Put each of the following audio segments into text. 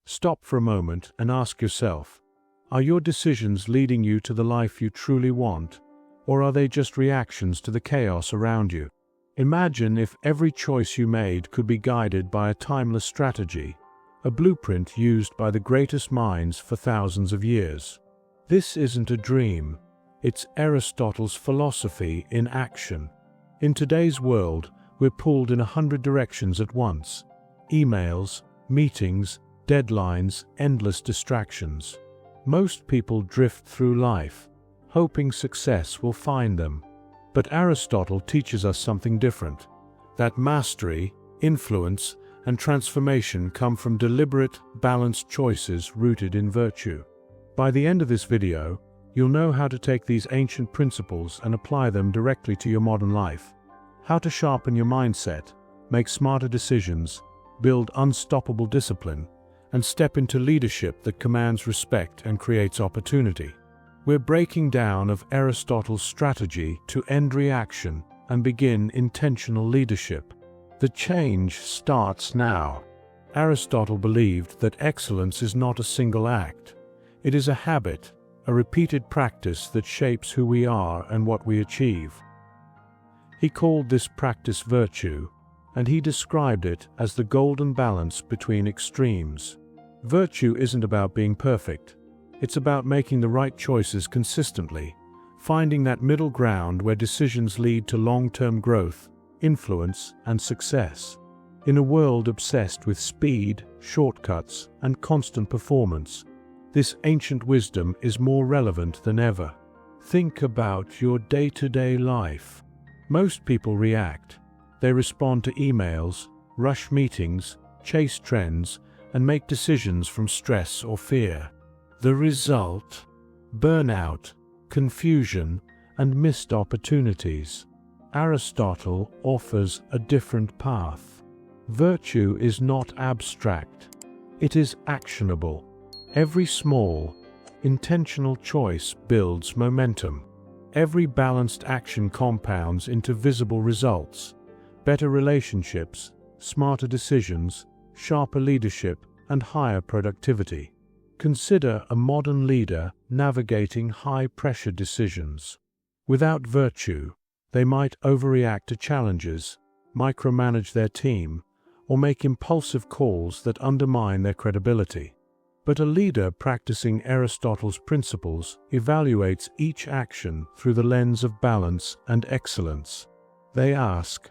Stop for a moment and ask yourself, are your decisions leading you to the life you truly want, or are they just reactions to the chaos around you? Imagine if every choice you made could be guided by a timeless strategy, a blueprint used by the greatest minds for thousands of years. This isn't a dream, it's Aristotle's philosophy in action. In today's world, we're pulled in 100 directions at once. Emails, meetings, deadlines, endless distractions. Most people drift through life, hoping success will find them. But Aristotle teaches us something different, that mastery, influence, and transformation come from deliberate, balanced choices rooted in virtue. By the end of this video, you'll know how to take these ancient principles and apply them directly to your modern life. How to sharpen your mindset, make smarter decisions, build unstoppable discipline, and step into leadership that commands respect and creates opportunity. We're breaking down of Aristotle's strategy to end reaction and begin intentional leadership. The change starts now. Aristotle believed that excellence is not a single act. It is a habit, a repeated practice that shapes who we are and what we achieve. He called this practice virtue, and he described it as the golden balance between extremes. Virtue isn't about being perfect. It's about making the right choices consistently, finding that middle ground where decisions lead to long-term growth, influence, and success. In a world obsessed with speed, shortcuts, and constant performance, this ancient wisdom is more relevant than ever. Think about your day-to-day life. Most people react. They respond to emails, rush meetings, chase trends, and make decisions from stress or fear. The result? Burnout, confusion, and missed opportunities. Aristotle offers a different path. Virtue is not abstract. It is actionable. Every small, intentional choice builds momentum. Every balanced action compounds into visible results, better relationships, smarter decisions, sharper leadership, and higher productivity. Consider a modern leader navigating high-pressure decisions. Without virtue, they might overreact to challenges, micromanage their team, or make impulsive calls that undermine their credibility. But a leader practicing Aristotle's principles evaluates each action through the lens of balance and excellence. They ask,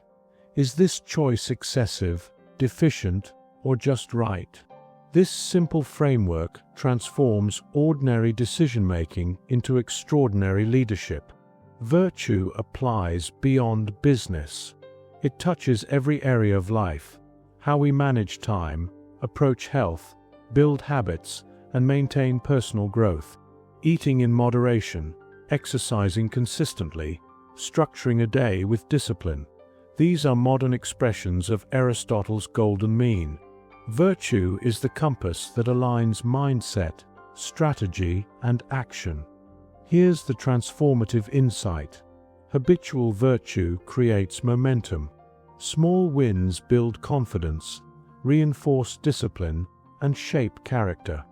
is this choice excessive, deficient, or just right? This simple framework transforms ordinary decision-making into extraordinary leadership. Virtue applies beyond business. It touches every area of life: how we manage time, approach health, build habits, and maintain personal growth. Eating in moderation, exercising consistently, structuring a day with discipline. These are modern expressions of Aristotle's golden mean. Virtue is the compass that aligns mindset, strategy, and action. Here's the transformative insight. Habitual virtue creates momentum. Small wins build confidence, reinforce discipline, and shape character.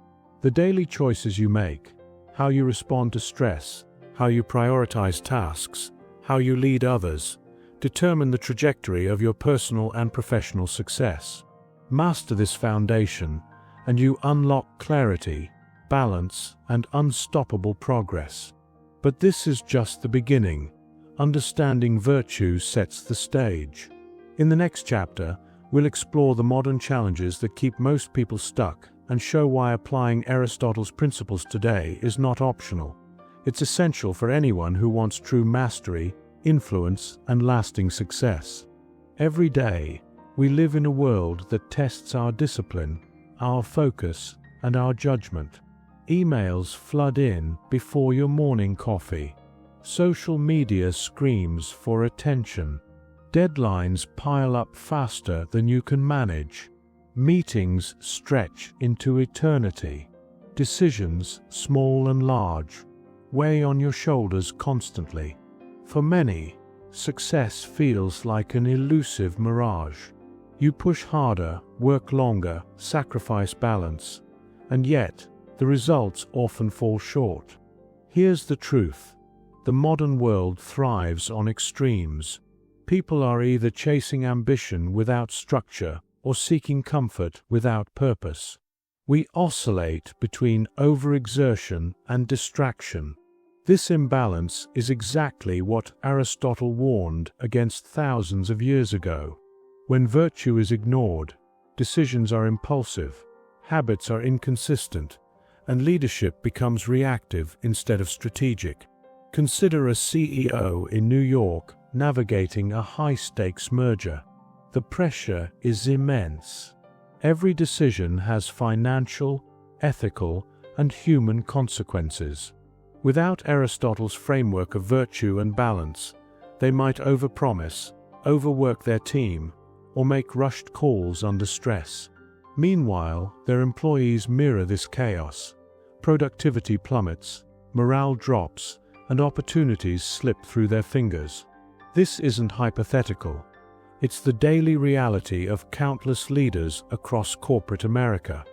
The daily choices you make, how you respond to stress, how you prioritize tasks, how you lead others, determine the trajectory of your personal and professional success. Master this foundation, and you unlock clarity, balance, and unstoppable progress. But this is just the beginning. Understanding virtue sets the stage. In the next chapter, we'll explore the modern challenges that keep most people stuck and show why applying Aristotle's principles today is not optional. It's essential for anyone who wants true mastery, influence, and lasting success. Every day, we live in a world that tests our discipline, our focus, and our judgment. Emails flood in before your morning coffee. Social media screams for attention. Deadlines pile up faster than you can manage. Meetings stretch into eternity. Decisions, small and large, weigh on your shoulders constantly. For many, success feels like an elusive mirage. You push harder, work longer, sacrifice balance, And yet, the results often fall short. Here's the truth. The modern world thrives on extremes. People are either chasing ambition without structure or seeking comfort without purpose. We oscillate between overexertion and distraction. This imbalance is exactly what Aristotle warned against thousands of years ago. When virtue is ignored, decisions are impulsive, habits are inconsistent, and leadership becomes reactive instead of strategic. Consider a CEO in New York navigating a high-stakes merger. The pressure is immense. Every decision has financial, ethical, and human consequences. Without Aristotle's framework of virtue and balance, they might overpromise, overwork their team, or make rushed calls under stress. Meanwhile, their employees mirror this chaos. Productivity plummets, morale drops, and opportunities slip through their fingers. This isn't hypothetical. It's the daily reality of countless leaders across corporate America.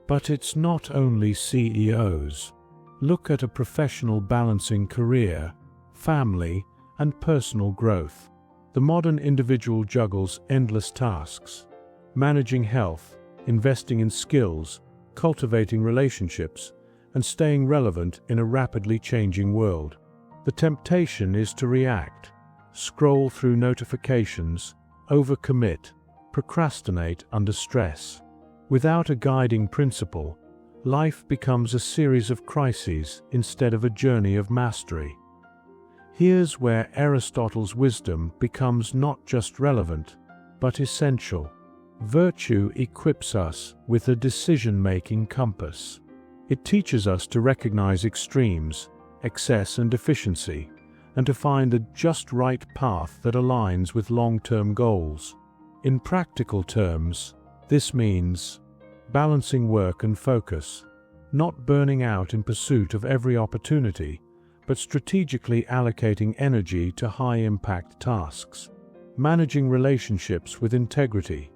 But it's not only CEOs. Look at a professional balancing career, family, and personal growth. The modern individual juggles endless tasks, managing health, investing in skills, cultivating relationships, and staying relevant in a rapidly changing world. The temptation is to react, scroll through notifications, overcommit, procrastinate under stress. Without a guiding principle, life becomes a series of crises instead of a journey of mastery. Here's where Aristotle's wisdom becomes not just relevant, but essential. Virtue equips us with a decision-making compass. It teaches us to recognize extremes, excess and efficiency, and to find the just right path that aligns with long-term goals. In practical terms, this means balancing work and focus, not burning out in pursuit of every opportunity, but strategically allocating energy to high-impact tasks, managing relationships with integrity,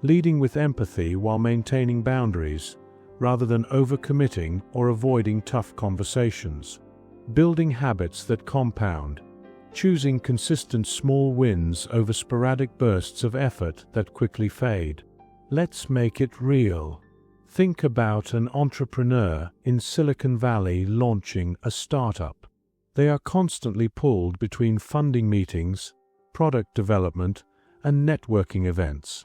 leading with empathy while maintaining boundaries, rather than overcommitting or avoiding tough conversations, building habits that compound, choosing consistent small wins over sporadic bursts of effort that quickly fade. Let's make it real. Think about an entrepreneur in Silicon Valley launching a startup. They are constantly pulled between funding meetings, product development, and networking events.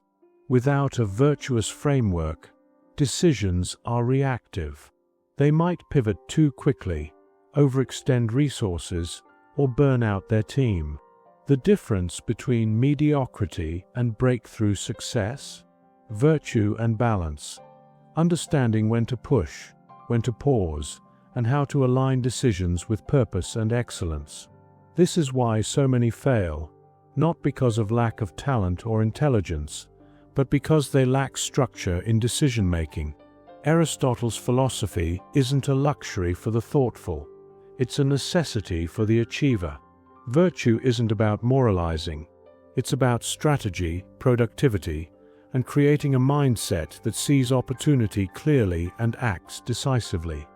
Without a virtuous framework, decisions are reactive. They might pivot too quickly, overextend resources, or burn out their team. The difference between mediocrity and breakthrough success? Virtue and balance. Understanding when to push, when to pause, and how to align decisions with purpose and excellence. This is why so many fail, not because of lack of talent or intelligence, but because they lack structure in decision-making. Aristotle's philosophy isn't a luxury for the thoughtful. It's a necessity for the achiever. Virtue isn't about moralizing. It's about strategy, productivity, and creating a mindset that sees opportunity clearly and acts decisively.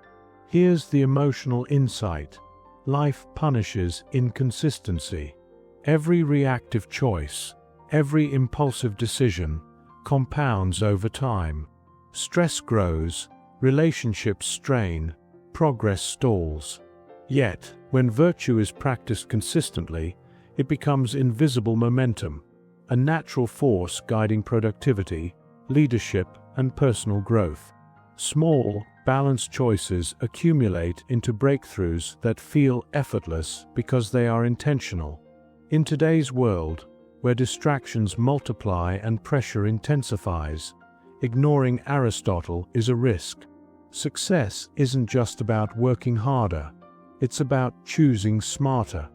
Here's the emotional insight. Life punishes inconsistency. Every reactive choice, every impulsive decision, compounds over time. Stress grows, relationships strain, progress stalls. Yet, when virtue is practiced consistently, it becomes invisible momentum, a natural force guiding productivity, leadership, and personal growth. Small, balanced choices accumulate into breakthroughs that feel effortless because they are intentional. In today's world, where distractions multiply and pressure intensifies, ignoring Aristotle is a risk. Success isn't just about working harder, it's about choosing smarter.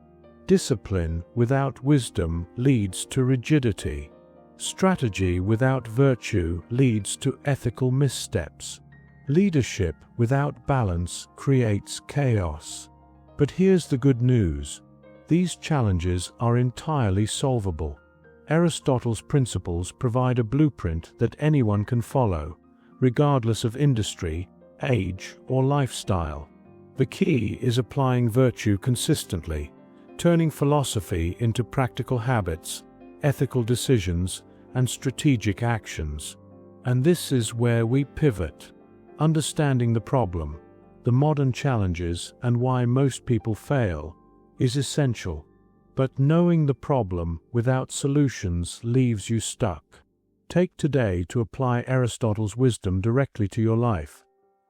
Discipline without wisdom leads to rigidity. Strategy without virtue leads to ethical missteps. Leadership without balance creates chaos. But here's the good news. These challenges are entirely solvable. Aristotle's principles provide a blueprint that anyone can follow, regardless of industry, age, or lifestyle. The key is applying virtue consistently, turning philosophy into practical habits, ethical decisions, and strategic actions. And this is where we pivot. Understanding the problem, the modern challenges, and why most people fail is essential. But knowing the problem without solutions leaves you stuck. Take today to apply Aristotle's wisdom directly to your life.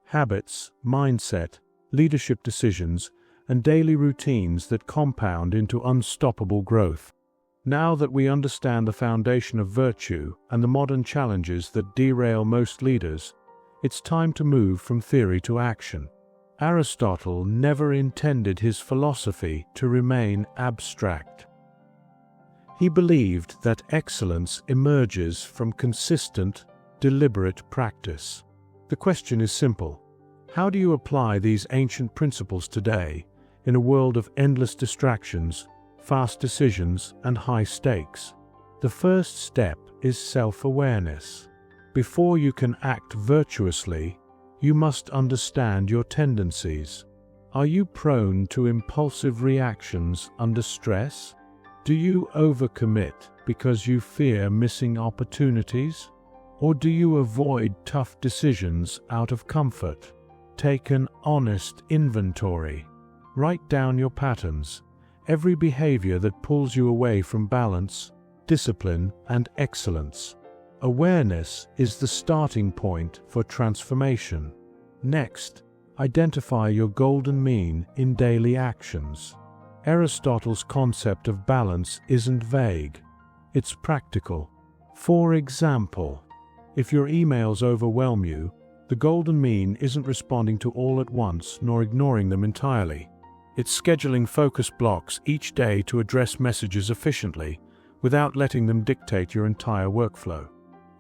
Habits, mindset, leadership decisions, and daily routines that compound into unstoppable growth. Now that we understand the foundation of virtue and the modern challenges that derail most leaders, it's time to move from theory to action. Aristotle never intended his philosophy to remain abstract. He believed that excellence emerges from consistent, deliberate practice. The question is simple. How do you apply these ancient principles today in a world of endless distractions, fast decisions, and high stakes? The first step is self-awareness. Before you can act virtuously, you must understand your tendencies. Are you prone to impulsive reactions under stress? Do you overcommit because you fear missing opportunities? Or do you avoid tough decisions out of comfort? Take an honest inventory. Write down your patterns, every behavior that pulls you away from balance, discipline, and excellence. Awareness is the starting point for transformation. Next, identify your golden mean in daily actions. Aristotle's concept of balance isn't vague. It's practical. For example, if your emails overwhelm you, the golden mean isn't responding to all at once nor ignoring them entirely. It's scheduling focus blocks each day to address messages efficiently without letting them dictate your entire workflow.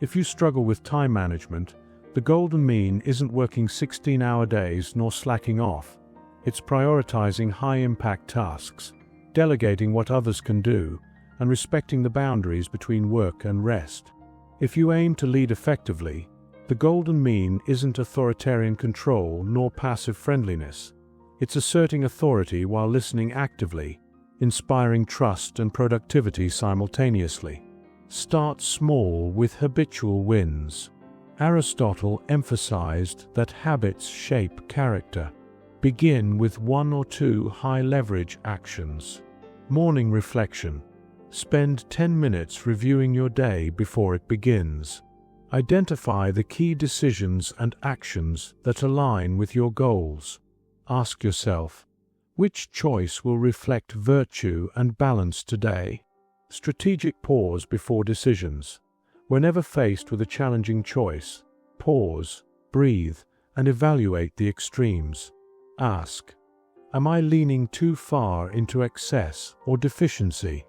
If you struggle with time management, the golden mean isn't working 16-hour days nor slacking off. It's prioritizing high-impact tasks, delegating what others can do, and respecting the boundaries between work and rest. If you aim to lead effectively, the golden mean isn't authoritarian control nor passive friendliness. It's asserting authority while listening actively, inspiring trust and productivity simultaneously. Start small with habitual wins. Aristotle emphasized that habits shape character. Begin with 1 or 2 high-leverage actions. Morning reflection. Spend 10 minutes reviewing your day before it begins. Identify the key decisions and actions that align with your goals. Ask yourself, which choice will reflect virtue and balance today? Strategic pause before decisions. Whenever faced with a challenging choice, pause, breathe, and evaluate the extremes. Ask, am I leaning too far into excess or deficiency?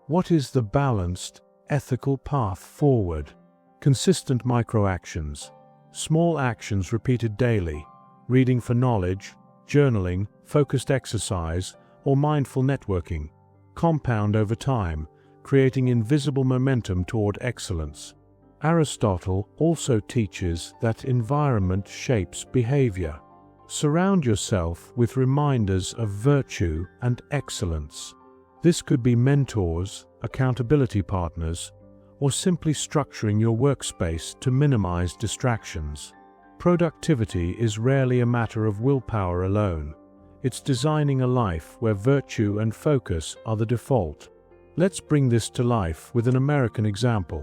What is the balanced, ethical path forward? Consistent micro-actions. Small actions repeated daily. Reading for knowledge, journaling, focused exercise, or mindful networking. Compound over time, creating invisible momentum toward excellence. Aristotle also teaches that environment shapes behavior. Surround yourself with reminders of virtue and excellence. This could be mentors, accountability partners, or simply structuring your workspace to minimize distractions. Productivity is rarely a matter of willpower alone. It's designing a life where virtue and focus are the default. Let's bring this to life with an American example.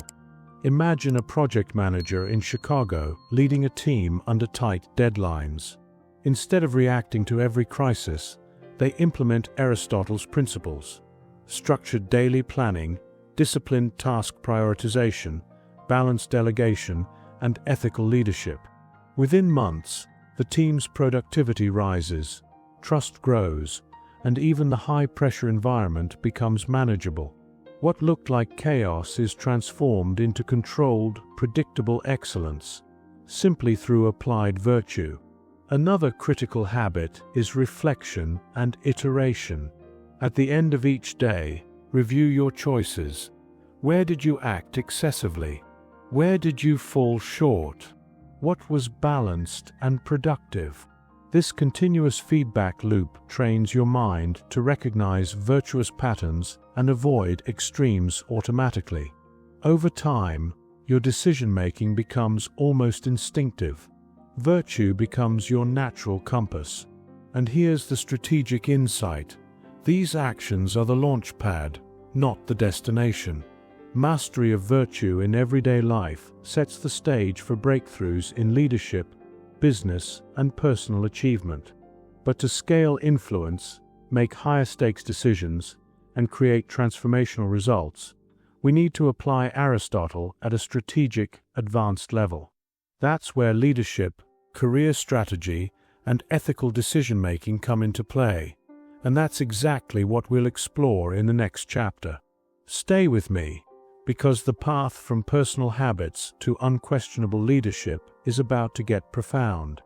Imagine a project manager in Chicago leading a team under tight deadlines. Instead of reacting to every crisis, they implement Aristotle's principles: structured daily planning, disciplined task prioritization, balanced delegation, and ethical leadership. Within months, the team's productivity rises, trust grows, and even the high-pressure environment becomes manageable. What looked like chaos is transformed into controlled, predictable excellence, simply through applied virtue. Another critical habit is reflection and iteration. At the end of each day, review your choices. Where did you act excessively? Where did you fall short? What was balanced and productive? This continuous feedback loop trains your mind to recognize virtuous patterns and avoid extremes automatically. Over time, your decision-making becomes almost instinctive. Virtue becomes your natural compass. And here's the strategic insight. These actions are the launch pad, not the destination. Mastery of virtue in everyday life sets the stage for breakthroughs in leadership, business, and personal achievement. But to scale influence, make higher stakes decisions, and create transformational results, we need to apply Aristotle at a strategic, advanced level. That's where leadership, career strategy, and ethical decision-making come into play. And that's exactly what we'll explore in the next chapter. Stay with me, because the path from personal habits to unquestionable leadership is about to get profound.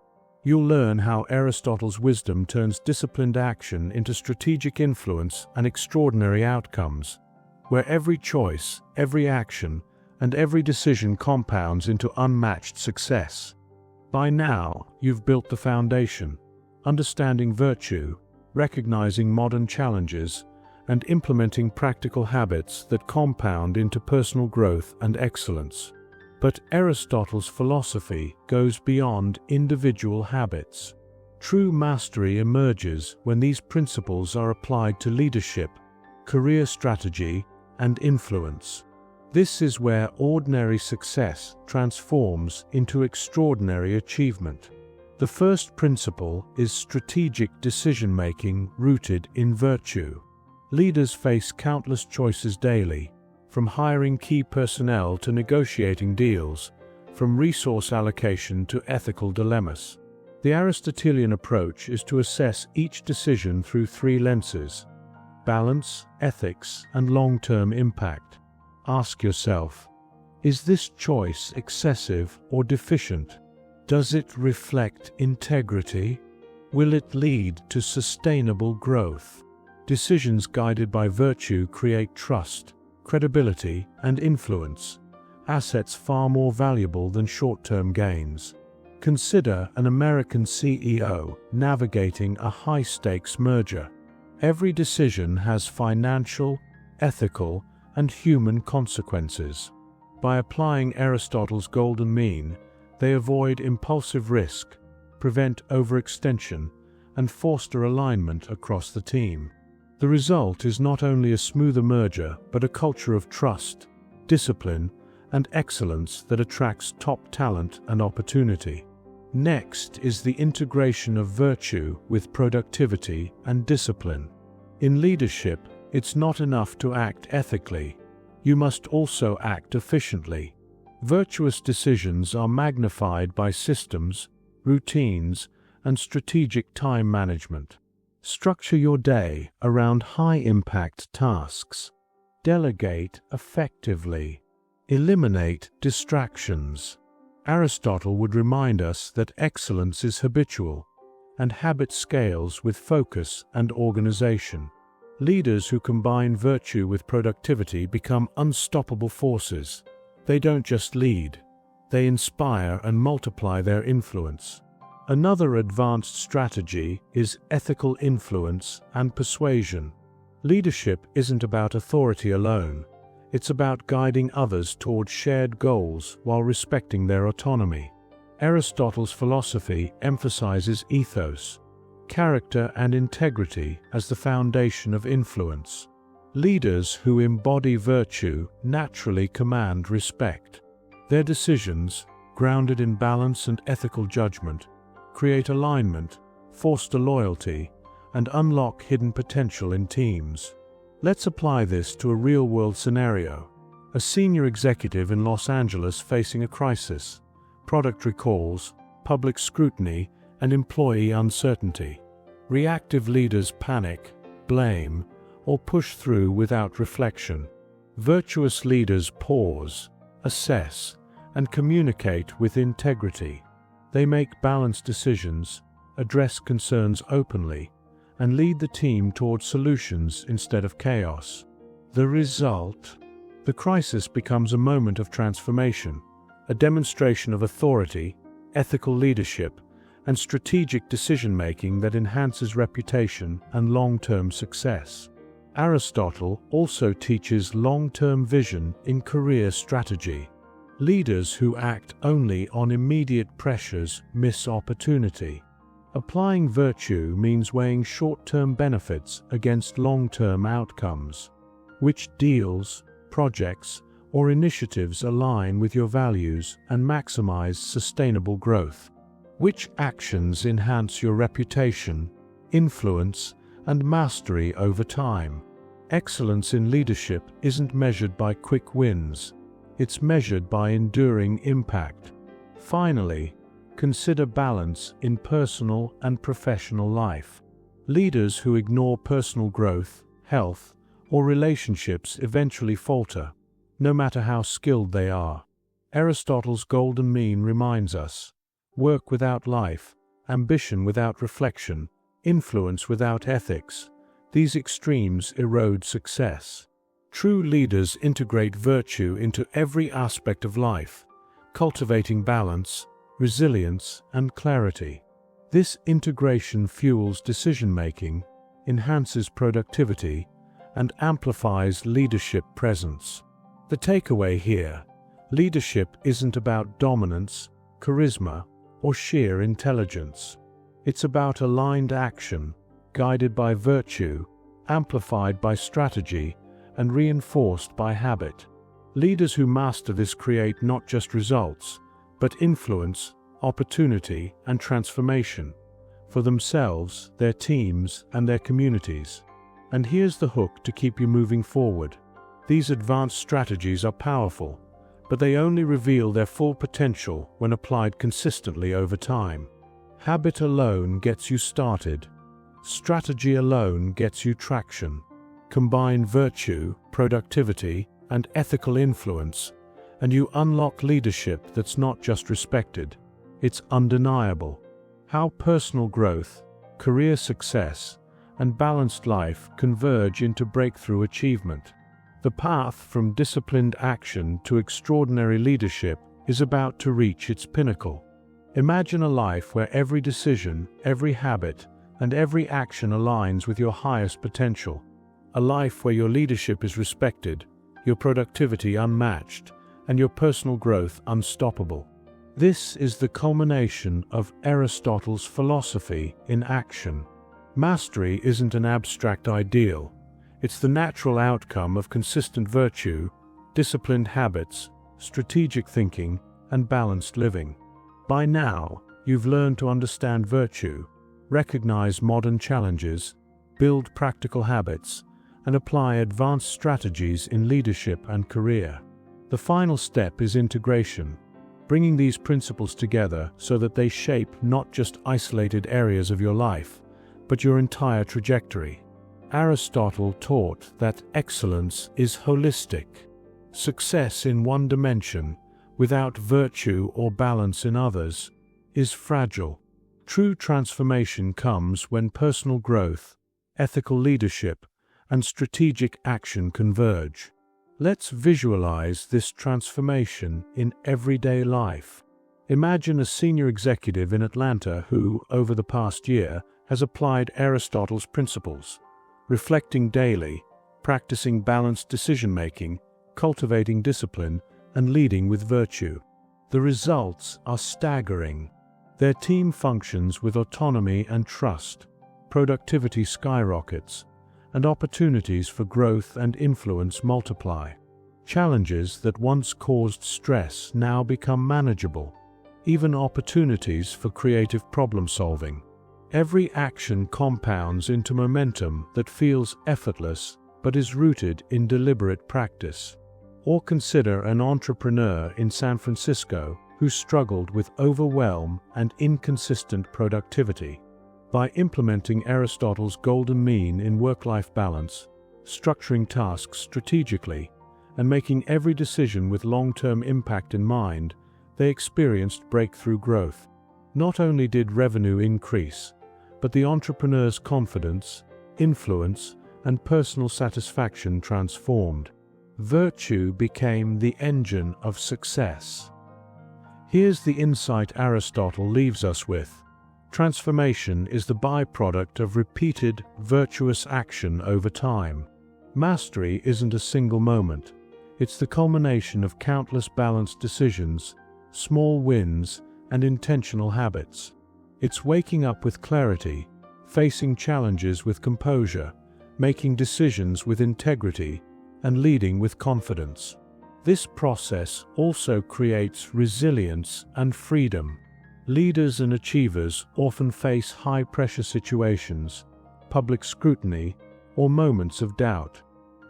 You'll learn how Aristotle's wisdom turns disciplined action into strategic influence and extraordinary outcomes, where every choice, every action, and every decision compounds into unmatched success. By now, you've built the foundation, understanding virtue, recognizing modern challenges, and implementing practical habits that compound into personal growth and excellence. But Aristotle's philosophy goes beyond individual habits. True mastery emerges when these principles are applied to leadership, career strategy, and influence. This is where ordinary success transforms into extraordinary achievement. The first principle is strategic decision-making rooted in virtue. Leaders face countless choices daily, from hiring key personnel to negotiating deals, from resource allocation to ethical dilemmas. The Aristotelian approach is to assess each decision through three lenses: balance, ethics, and long-term impact. Ask yourself, is this choice excessive or deficient? Does it reflect integrity? Will it lead to sustainable growth? Decisions guided by virtue create trust, credibility, and influence, assets far more valuable than short-term gains. Consider an American CEO navigating a high-stakes merger. Every decision has financial, ethical, and human consequences. By applying Aristotle's golden mean, they avoid impulsive risk, prevent overextension, and foster alignment across the team. The result is not only a smoother merger, but a culture of trust, discipline, and excellence that attracts top talent and opportunity. Next is the integration of virtue with productivity and discipline. In leadership, it's not enough to act ethically. You must also act efficiently. Virtuous decisions are magnified by systems, routines, and strategic time management. Structure your day around high-impact tasks. Delegate effectively. Eliminate distractions. Aristotle would remind us that excellence is habitual, and habit scales with focus and organization. Leaders who combine virtue with productivity become unstoppable forces. They don't just lead, they inspire and multiply their influence. Another advanced strategy is ethical influence and persuasion. Leadership isn't about authority alone. It's about guiding others toward shared goals while respecting their autonomy. Aristotle's philosophy emphasizes ethos, character, and integrity as the foundation of influence. Leaders who embody virtue naturally command respect. Their decisions, grounded in balance and ethical judgment, create alignment, foster loyalty, and unlock hidden potential in teams. Let's apply this to a real-world scenario. A senior executive in Los Angeles facing a crisis, product recalls, public scrutiny, and employee uncertainty. Reactive leaders panic, blame, or push through without reflection. Virtuous leaders pause, assess, and communicate with integrity. They make balanced decisions, address concerns openly, and lead the team toward solutions instead of chaos. The result? The crisis becomes a moment of transformation, a demonstration of authority, ethical leadership, and strategic decision-making that enhances reputation and long-term success. Aristotle also teaches long-term vision in career strategy. Leaders who act only on immediate pressures miss opportunity. Applying virtue means weighing short-term benefits against long-term outcomes. Which deals, projects, or initiatives align with your values and maximize sustainable growth? Which actions enhance your reputation, influence, and mastery over time? Excellence in leadership isn't measured by quick wins. It's measured by enduring impact. Finally, consider balance in personal and professional life. Leaders who ignore personal growth, health, or relationships eventually falter, no matter how skilled they are. Aristotle's golden mean reminds us: work without life, ambition without reflection, influence without ethics. These extremes erode success. True leaders integrate virtue into every aspect of life, cultivating balance, resilience, and clarity. This integration fuels decision-making, enhances productivity, and amplifies leadership presence. The takeaway here: leadership isn't about dominance, charisma, or sheer intelligence. It's about aligned action, guided by virtue, amplified by strategy, and reinforced by habit. Leaders who master this create not just results, but influence, opportunity, and transformation for themselves, their teams, and their communities. And here's the hook to keep you moving forward. These advanced strategies are powerful, but they only reveal their full potential when applied consistently over time. Habit alone gets you started. Strategy alone gets you traction. Combine virtue, productivity, and ethical influence, and you unlock leadership that's not just respected, it's undeniable. How personal growth, career success, and balanced life converge into breakthrough achievement. The path from disciplined action to extraordinary leadership is about to reach its pinnacle. Imagine a life where every decision, every habit, and every action aligns with your highest potential. A life where your leadership is respected, your productivity unmatched, and your personal growth unstoppable. This is the culmination of Aristotle's philosophy in action. Mastery isn't an abstract ideal. It's the natural outcome of consistent virtue, disciplined habits, strategic thinking, and balanced living. By now, you've learned to understand virtue, recognize modern challenges, build practical habits, and apply advanced strategies in leadership and career. The final step is integration, bringing these principles together so that they shape not just isolated areas of your life, but your entire trajectory. Aristotle taught that excellence is holistic. Success in one dimension, without virtue or balance in others, is fragile. True transformation comes when personal growth, ethical leadership, and strategic action converge. Let's visualize this transformation in everyday life. Imagine a senior executive in Atlanta who, over the past year, has applied Aristotle's principles, reflecting daily, practicing balanced decision-making, cultivating discipline, and leading with virtue. The results are staggering. Their team functions with autonomy and trust, productivity skyrockets, and opportunities for growth and influence multiply. Challenges that once caused stress now become manageable, even opportunities for creative problem-solving. Every action compounds into momentum that feels effortless but is rooted in deliberate practice. Or consider an entrepreneur in San Francisco who struggled with overwhelm and inconsistent productivity. By implementing Aristotle's golden mean in work-life balance, structuring tasks strategically, and making every decision with long-term impact in mind, they experienced breakthrough growth. Not only did revenue increase, but the entrepreneur's confidence, influence, and personal satisfaction transformed. Virtue became the engine of success. Here's the insight Aristotle leaves us with. Transformation is the byproduct of repeated, virtuous action over time. Mastery isn't a single moment. It's the culmination of countless balanced decisions, small wins, and intentional habits. It's waking up with clarity, facing challenges with composure, making decisions with integrity, and leading with confidence. This process also creates resilience and freedom. Leaders and achievers often face high-pressure situations, public scrutiny, or moments of doubt.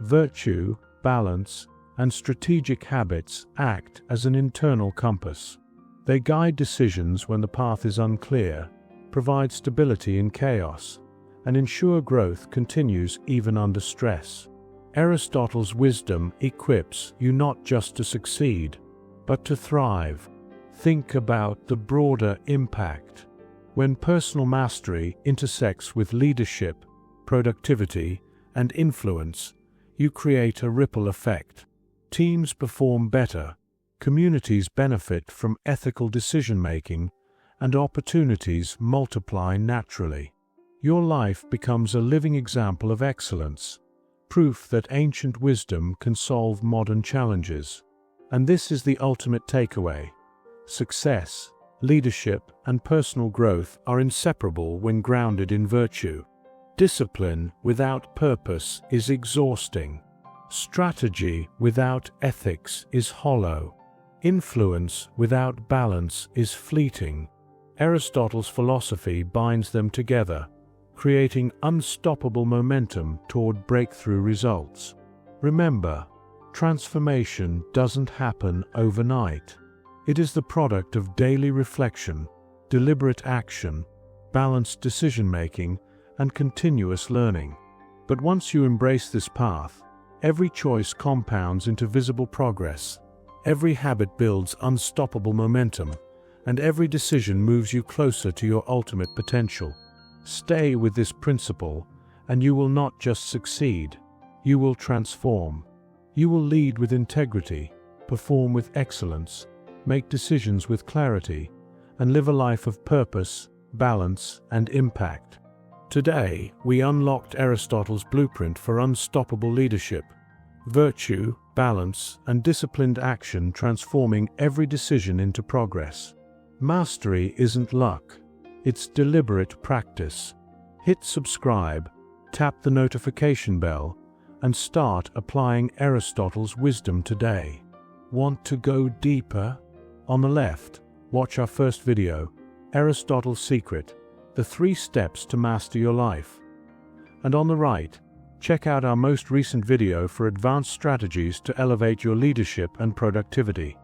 Virtue, balance, and strategic habits act as an internal compass. They guide decisions when the path is unclear, provide stability in chaos, and ensure growth continues even under stress. Aristotle's wisdom equips you not just to succeed, but to thrive. Think about the broader impact. When personal mastery intersects with leadership, productivity, and influence, you create a ripple effect. Teams perform better, communities benefit from ethical decision-making, and opportunities multiply naturally. Your life becomes a living example of excellence, proof that ancient wisdom can solve modern challenges. And this is the ultimate takeaway. Success, leadership, and personal growth are inseparable when grounded in virtue. Discipline without purpose is exhausting. Strategy without ethics is hollow. Influence without balance is fleeting. Aristotle's philosophy binds them together, creating unstoppable momentum toward breakthrough results. Remember, transformation doesn't happen overnight. It is the product of daily reflection, deliberate action, balanced decision-making, and continuous learning. But once you embrace this path, every choice compounds into visible progress, every habit builds unstoppable momentum, and every decision moves you closer to your ultimate potential. Stay with this principle, and you will not just succeed, you will transform. You will lead with integrity, perform with excellence, make decisions with clarity, and live a life of purpose, balance, and impact. Today, we unlocked Aristotle's blueprint for unstoppable leadership: virtue, balance, and disciplined action transforming every decision into progress. Mastery isn't luck, it's deliberate practice. Hit subscribe, tap the notification bell, and start applying Aristotle's wisdom today. Want to go deeper? On the left, watch our first video, Aristotle's Secret, the 3 steps to master your life. And on the right, check out our most recent video for advanced strategies to elevate your leadership and productivity.